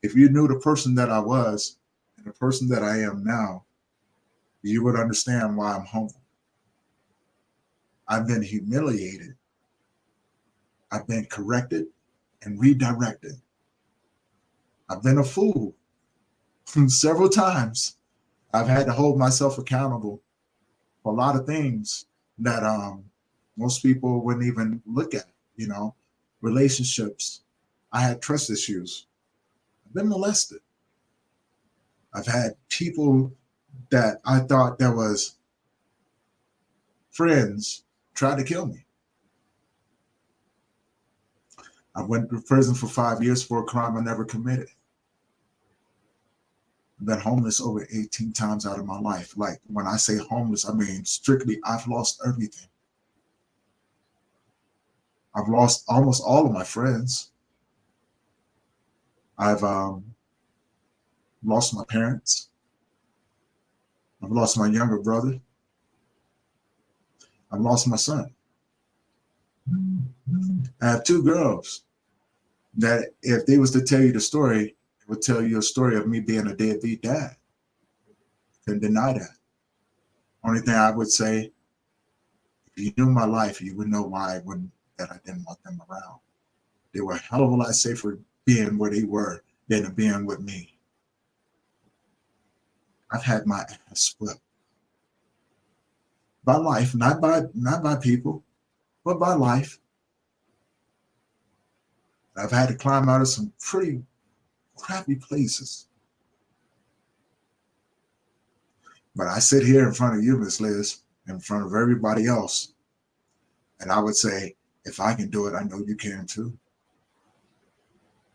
if you knew the person that I was and the person that I am now, you would understand why I'm humble. I've been humiliated. I've been corrected and redirected. I've been a fool several times. I've had to hold myself accountable for a lot of things that most people wouldn't even look at, relationships. I had trust issues. I've been molested. I've had people that I thought that was friends try to kill me. I went to prison for 5 years for a crime I never committed. I've been homeless over 18 times out of my life. Like, when I say homeless, I mean strictly I've lost everything. I've lost almost all of my friends. I've lost my parents. I've lost my younger brother. I've lost my son. I have 2 girls that, if they was to tell you the story, it would tell you a story of me being a deadbeat dad. Couldn't deny that. Only thing I would say, if you knew my life, you would know why that I didn't want them around. They were a hell of a lot safer being where they were than being with me. I've had my ass whipped by life, not by people, but by life. I've had to climb out of some pretty crappy places. But I sit here in front of you, Miss Liz, in front of everybody else, and I would say, if I can do it, I know you can too.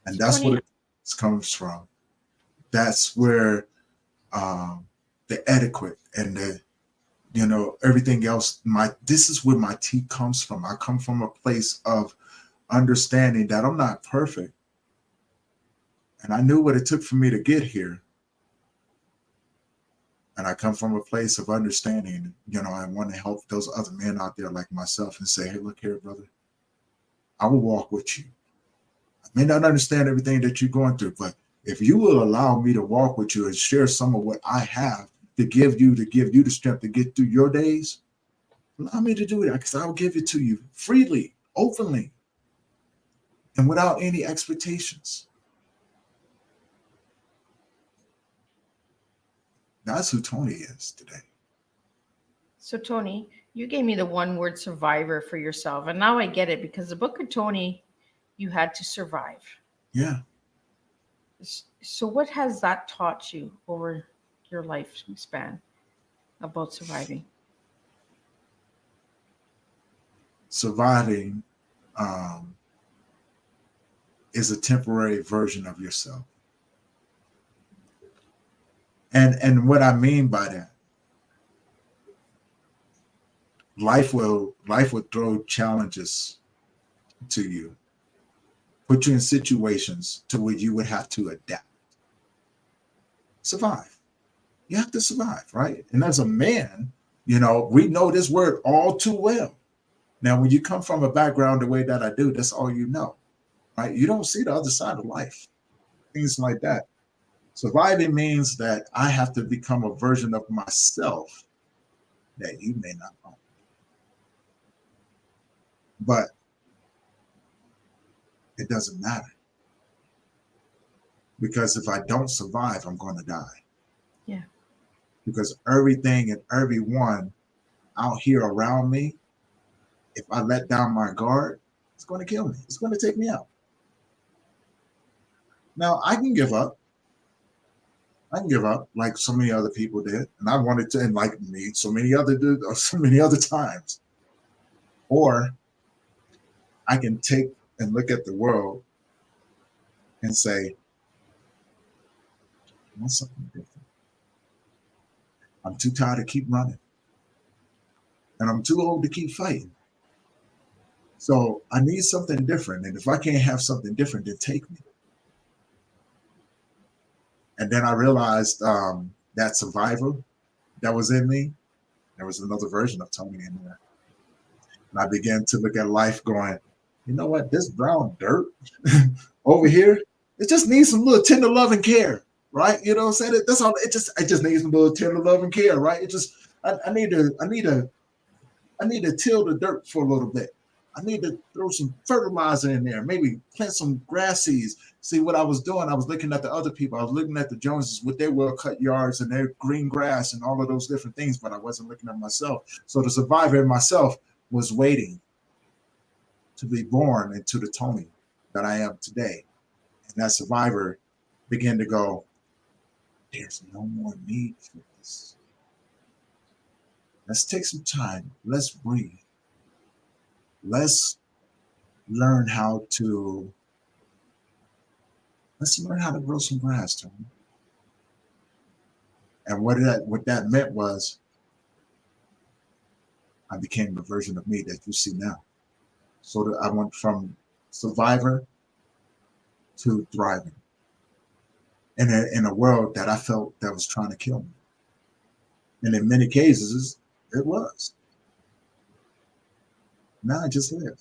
And that's Tony, what it comes from. That's where the etiquette and the everything else. This is where my tea comes from. I come from a place of understanding that I'm not perfect, and I knew what it took for me to get here. And I come from a place of understanding, I want to help those other men out there like myself and say, hey, look here, brother, I will walk with you. I may not understand everything that you're going through, but if you will allow me to walk with you and share some of what I have to give you the strength to get through your days, allow me to do that, because I will give it to you freely, openly, and without any expectations. That's who Tony is today. So, Tony, you gave me the one word survivor for yourself. And now I get it, because the book of Tony, you had to survive. Yeah. So, what has that taught you over your lifespan about surviving? Surviving is a temporary version of yourself. And what I mean by that, life will throw challenges to you, put you in situations to where you would have to adapt, survive. You have to survive, right? And as a man, we know this word all too well. Now, when you come from a background the way that I do, that's all you know, right? You don't see the other side of life, things like that. Surviving means that I have to become a version of myself that you may not know. But it doesn't matter, because if I don't survive, I'm going to die. Yeah. Because everything and everyone out here around me, if I let down my guard, it's going to kill me. It's going to take me out. Now, I can give up. Like so many other people did, and I wanted to, and like me, so many other times. Or I can take and look at the world and say, I want something different. I'm too tired to keep running, and I'm too old to keep fighting. So I need something different, and if I can't have something different, then take me. And then I realized that survival that was in me, there was another version of Tony in there. And I began to look at life going, you know what, this brown dirt over here, it just needs some little tender love and care, right? You know what I'm saying? That's all. It just needs some little tender love and care, right? I need to till the dirt for a little bit. I need to throw some fertilizer in there, maybe plant some grass seeds. See what I was doing? I was looking at the other people. I was looking at the Joneses with their well-cut yards and their green grass and all of those different things, but I wasn't looking at myself. So the survivor in myself was waiting to be born into the Tony that I am today. And that survivor began to go, there's no more need for this. Let's take some time. Let's breathe. Let's learn how to grow some grass, Tony. And what that meant was I became the version of me that you see now. So that I went from survivor to thriving in a world that I felt that was trying to kill me. And in many cases, it was. Now I just live.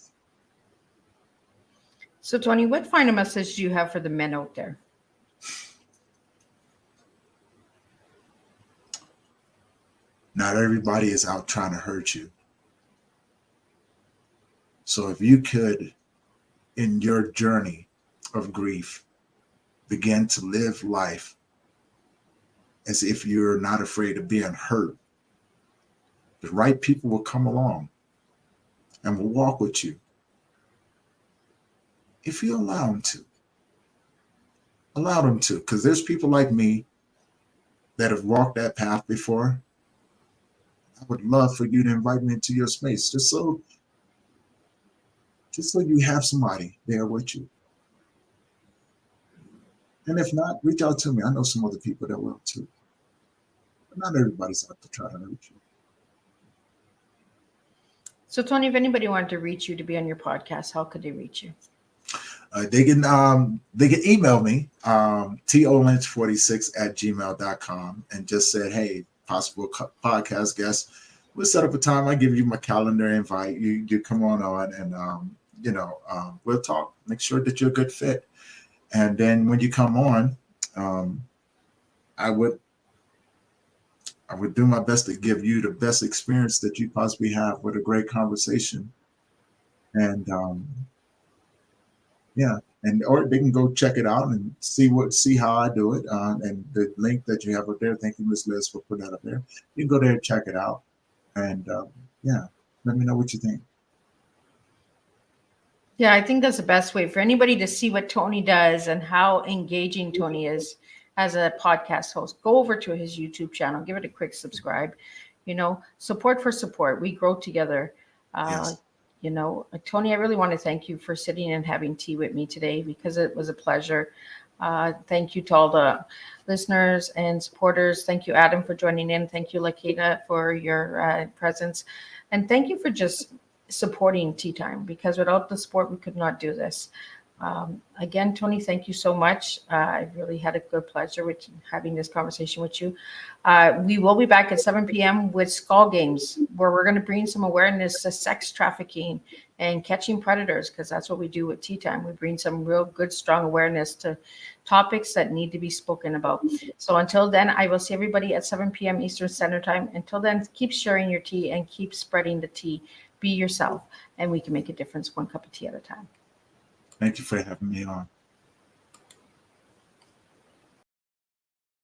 So, Tony, what final message do you have for the men out there? Not everybody is out trying to hurt you. So if you could, in your journey of grief, begin to live life as if you're not afraid of being hurt, the right people will come along and will walk with you if you allow them to. Allow them to, because there's people like me that have walked that path before. I would love for you to invite me into your space, just so you have somebody there with you. And if not, reach out to me. I know some other people that will too. But not everybody's out to try to hurt you. So, Tony, if anybody wanted to reach you to be on your podcast, how could they reach you? They can email me, tolynch46@gmail.com, and just say, hey, possible podcast guest. We'll set up a time. I give you my calendar invite. You come on and we'll talk. Make sure that you're a good fit. And then when you come on, I would do my best to give you the best experience that you possibly have with a great conversation. And or they can go check it out and see how I do it. And the link that you have up there, thank you, Ms. Liz, for putting that up there. You can go there and check it out. And let me know what you think. Yeah, I think that's the best way for anybody to see what Tony does and how engaging Tony is as a podcast host. Go over to his YouTube channel, give it a quick subscribe. Support for support. We grow together. Yes. Tony, I really want to thank you for sitting and having tea with me today, because it was a pleasure. Thank you to all the listeners and supporters. Thank you, Adam, for joining in. Thank you, Lakita, for your presence. And thank you for just supporting Teatime, because without the support, we could not do this. Again, Tony, thank you so much. I really had a good pleasure with having this conversation with you. We will be back at 7 p.m. with Skull Games, where we're going to bring some awareness to sex trafficking and catching predators, because that's what we do with Teatime. We bring some real good, strong awareness to topics that need to be spoken about. So until then, I will see everybody at 7 p.m. Eastern Standard Time. Until then, keep sharing your tea and keep spreading the tea. Be yourself, and we can make a difference one cup of tea at a time. Thank you for having me on.